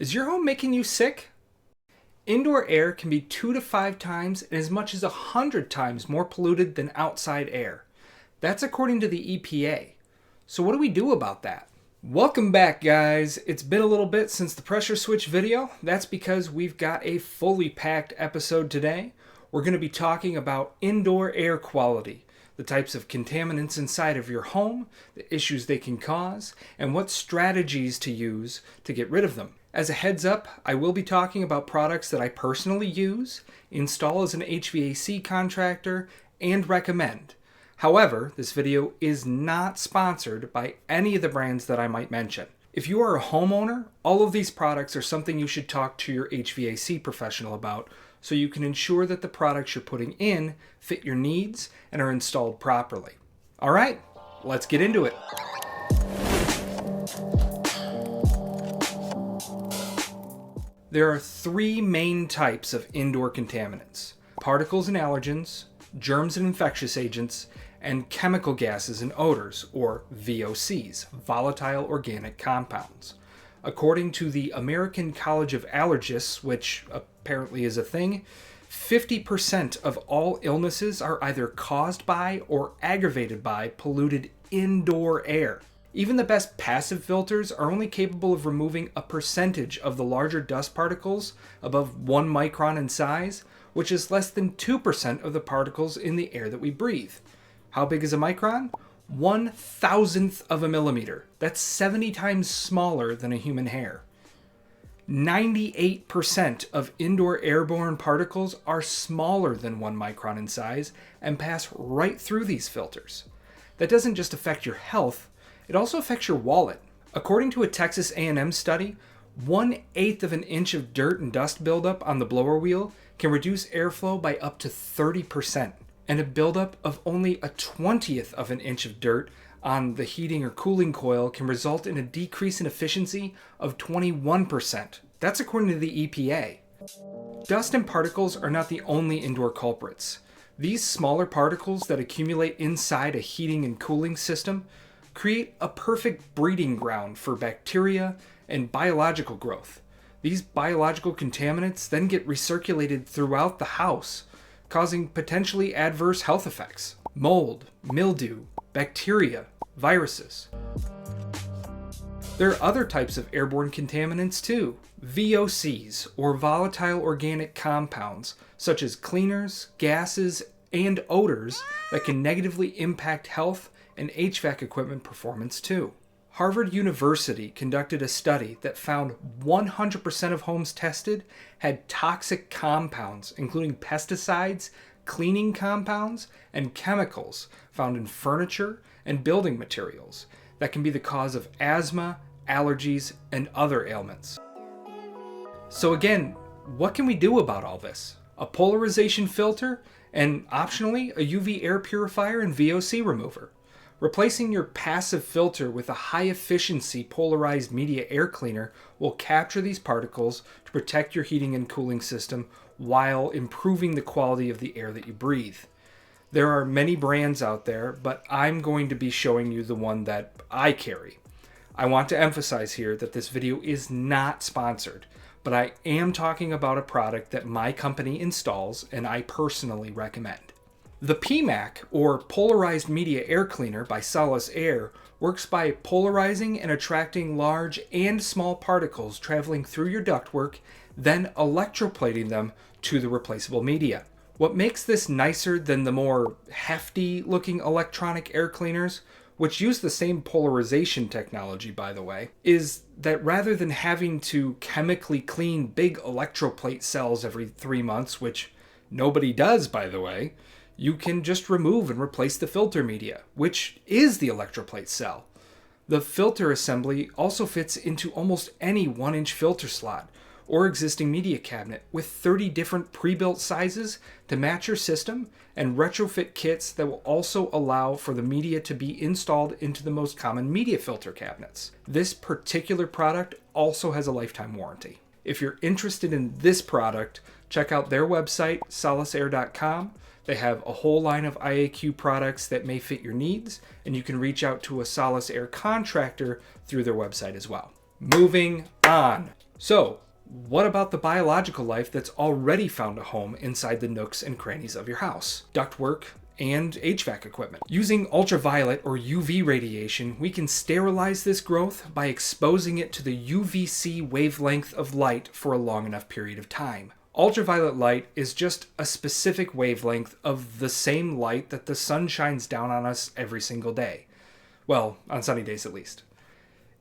Is your home making you sick? Indoor air can be 2 to 5 times and as much as 100 times more polluted than outside air. That's according to the EPA. So what do we do about that? Welcome back, guys. It's been a little bit since the pressure switch video. That's because we've got a fully packed episode today. We're going to be talking about indoor air quality, the types of contaminants inside of your home, the issues they can cause, and what strategies to use to get rid of them. As a heads up, I will be talking about products that I personally use, install as an HVAC contractor, and recommend. However, this video is not sponsored by any of the brands that I might mention. If you are a homeowner, all of these products are something you should talk to your HVAC professional about so you can ensure that the products you're putting in fit your needs and are installed properly. All right, let's get into it. There are 3 main types of indoor contaminants: particles and allergens, germs and infectious agents, and chemical gases and odors, or VOCs, volatile organic compounds. According to the American College of Allergists, which apparently is a thing, 50% of all illnesses are either caused by or aggravated by polluted indoor air. Even the best passive filters are only capable of removing a percentage of the larger dust particles above 1 micron in size, which is less than 2% of the particles in the air that we breathe. How big is a micron? 1,000th of a millimeter. That's 70 times smaller than a human hair. 98% of indoor airborne particles are smaller than 1 micron in size and pass right through these filters. That doesn't just affect your health, it also affects your wallet. According to a Texas A&M study, 1/8 of an inch of dirt and dust buildup on the blower wheel can reduce airflow by up to 30%. And a buildup of only 1/20th of an inch of dirt on the heating or cooling coil can result in a decrease in efficiency of 21%. That's according to the EPA. Dust and particles are not the only indoor culprits. These smaller particles that accumulate inside a heating and cooling system create a perfect breeding ground for bacteria and biological growth. These biological contaminants then get recirculated throughout the house, causing potentially adverse health effects: mold, mildew, bacteria, viruses. There are other types of airborne contaminants too. VOCs, or volatile organic compounds, such as cleaners, gases, and odors that can negatively impact health and HVAC equipment performance too. Harvard University conducted a study that found 100% of homes tested had toxic compounds, including pesticides, cleaning compounds, and chemicals found in furniture and building materials that can be the cause of asthma, allergies, and other ailments. So again, what can we do about all this? A polarization filter and optionally a UV air purifier and VOC remover. Replacing your passive filter with a high-efficiency polarized media air cleaner will capture these particles to protect your heating and cooling system while improving the quality of the air that you breathe. There are many brands out there, but I'm going to be showing you the one that I carry. I want to emphasize here that this video is not sponsored, but I am talking about a product that my company installs and I personally recommend. The PMAC, or Polarized Media Air Cleaner by SolaceAir, works by polarizing and attracting large and small particles traveling through your ductwork, then electroplating them to the replaceable media. What makes this nicer than the more hefty-looking electronic air cleaners, which use the same polarization technology, by the way, is that rather than having to chemically clean big electroplate cells every 3 months, which nobody does, by the way, you can just remove and replace the filter media, which is the electroplate cell. The filter assembly also fits into almost any 1-inch filter slot or existing media cabinet with 30 different pre-built sizes to match your system and retrofit kits that will also allow for the media to be installed into the most common media filter cabinets. This particular product also has a lifetime warranty. If you're interested in this product, check out their website, SolaceAir.com. They have a whole line of IAQ products that may fit your needs, and you can reach out to a SolaceAir contractor through their website as well. Moving on. So, what about the biological life that's already found a home inside the nooks and crannies of your house? Ductwork and HVAC equipment. Using ultraviolet or UV radiation, we can sterilize this growth by exposing it to the UVC wavelength of light for a long enough period of time. Ultraviolet light is just a specific wavelength of the same light that the sun shines down on us every single day. Well, on sunny days at least.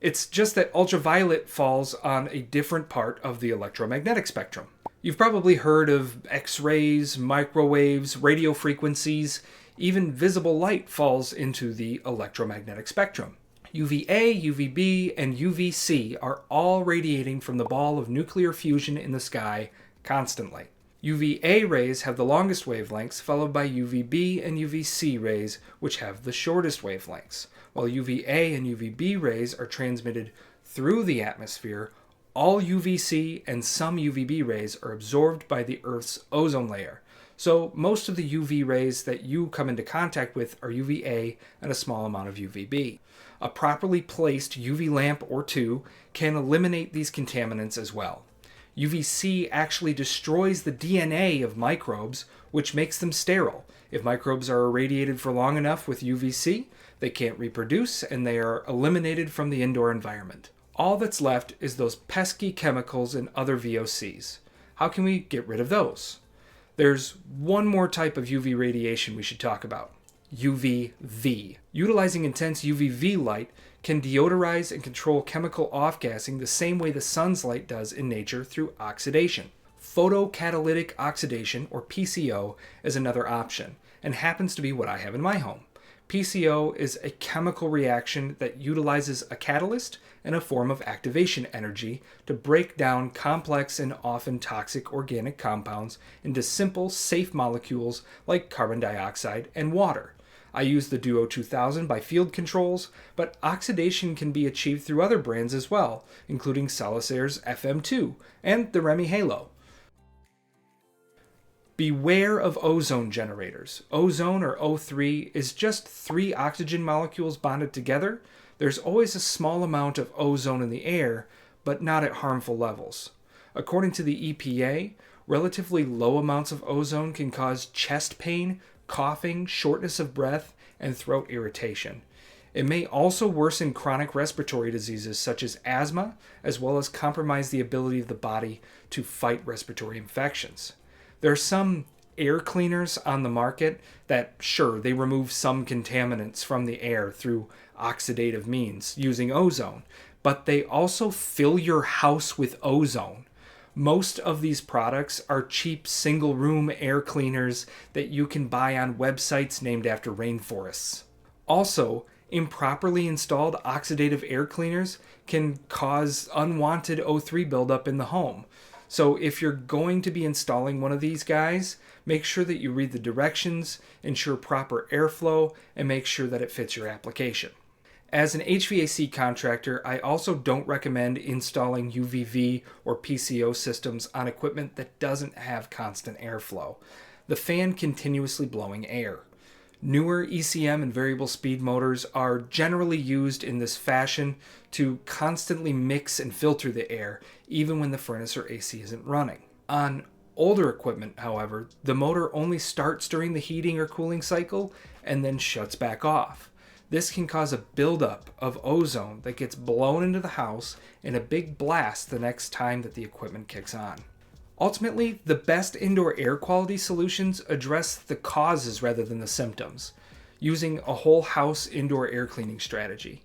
It's just that ultraviolet falls on a different part of the electromagnetic spectrum. You've probably heard of X-rays, microwaves, radio frequencies. Even visible light falls into the electromagnetic spectrum. UVA, UVB, and UVC are all radiating from the ball of nuclear fusion in the sky constantly. UVA rays have the longest wavelengths, followed by UVB and UVC rays, which have the shortest wavelengths. While UVA and UVB rays are transmitted through the atmosphere, all UVC and some UVB rays are absorbed by the Earth's ozone layer. So most of the UV rays that you come into contact with are UVA and a small amount of UVB. A properly placed UV lamp or two can eliminate these contaminants as well. UVC actually destroys the DNA of microbes, which makes them sterile. If microbes are irradiated for long enough with UVC, they can't reproduce and they are eliminated from the indoor environment. All that's left is those pesky chemicals and other VOCs. How can we get rid of those? There's one more type of UV radiation we should talk about. UVV. Utilizing intense UVV light can deodorize and control chemical off-gassing the same way the sun's light does in nature through oxidation. Photocatalytic oxidation, or PCO, is another option, and happens to be what I have in my home. PCO is a chemical reaction that utilizes a catalyst and a form of activation energy to break down complex and often toxic organic compounds into simple, safe molecules like carbon dioxide and water. I use the Duo 2000 by Field Controls, but oxidation can be achieved through other brands as well, including SolaceAir's FM2 and the Remy Halo. Beware of ozone generators. Ozone, or O3, is just 3 oxygen molecules bonded together. There's always a small amount of ozone in the air, but not at harmful levels. According to the EPA, relatively low amounts of ozone can cause chest pain, coughing, shortness of breath, and throat irritation. It may also worsen chronic respiratory diseases such as asthma, as well as compromise the ability of the body to fight respiratory infections. There are some air cleaners on the market that, sure, they remove some contaminants from the air through oxidative means using ozone, but they also fill your house with ozone. Most of these products are cheap single-room air cleaners that you can buy on websites named after rainforests. Also, improperly installed oxidative air cleaners can cause unwanted O3 buildup in the home. So if you're going to be installing one of these guys, make sure that you read the directions, ensure proper airflow, and make sure that it fits your application. As an HVAC contractor, I also don't recommend installing UVV or PCO systems on equipment that doesn't have constant airflow. The fan continuously blowing air. Newer ECM and variable speed motors are generally used in this fashion to constantly mix and filter the air, even when the furnace or AC isn't running. On older equipment, however, the motor only starts during the heating or cooling cycle and then shuts back off. This can cause a buildup of ozone that gets blown into the house in a big blast the next time that the equipment kicks on. Ultimately, the best indoor air quality solutions address the causes rather than the symptoms, using a whole house indoor air cleaning strategy.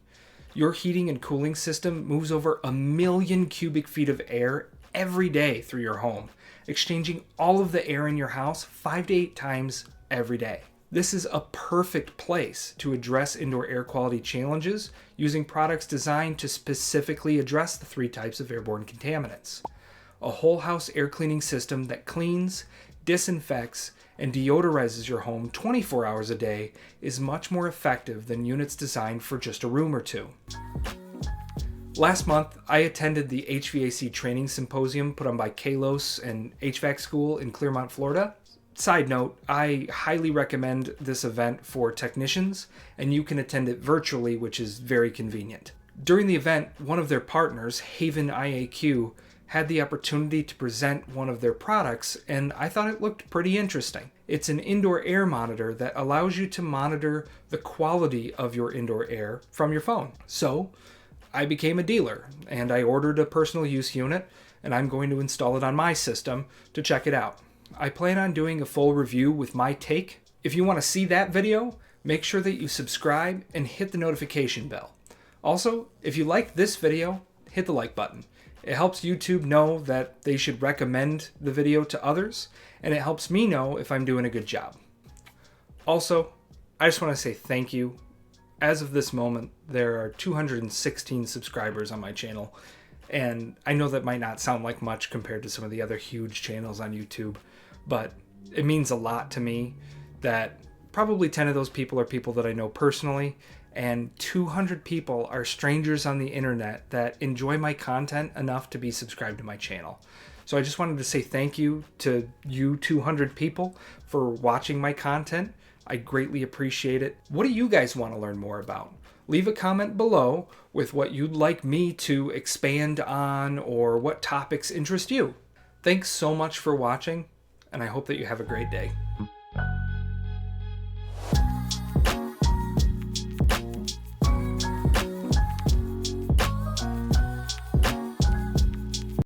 Your heating and cooling system moves over 1 million cubic feet of air every day through your home, exchanging all of the air in your house 5 to 8 times every day. This is a perfect place to address indoor air quality challenges using products designed to specifically address the 3 types of airborne contaminants. A whole house air cleaning system that cleans, disinfects, and deodorizes your home 24 hours a day is much more effective than units designed for just a room or two. Last month, I attended the HVAC training symposium put on by Kalos and HVAC School in Clearmont, Florida. Side note, I highly recommend this event for technicians, and you can attend it virtually, which is very convenient. During the event, one of their partners, Haven IAQ, had the opportunity to present one of their products, and I thought it looked pretty interesting. It's an indoor air monitor that allows you to monitor the quality of your indoor air from your phone. So I became a dealer, and I ordered a personal use unit, and I'm going to install it on my system to check it out. I plan on doing a full review with my take. If you want to see that video, make sure that you subscribe and hit the notification bell. Also, if you like this video, hit the like button. It helps YouTube know that they should recommend the video to others, and it helps me know if I'm doing a good job. Also, I just want to say thank you. As of this moment, there are 216 subscribers on my channel, and I know that might not sound like much compared to some of the other huge channels on YouTube, but it means a lot to me that probably 10 of those people are people that I know personally, and 200 people are strangers on the internet that enjoy my content enough to be subscribed to my channel. So I just wanted to say thank you to you 200 people for watching my content. I greatly appreciate it. What do you guys want to learn more about? Leave a comment below with what you'd like me to expand on or what topics interest you. Thanks so much for watching, and I hope that you have a great day.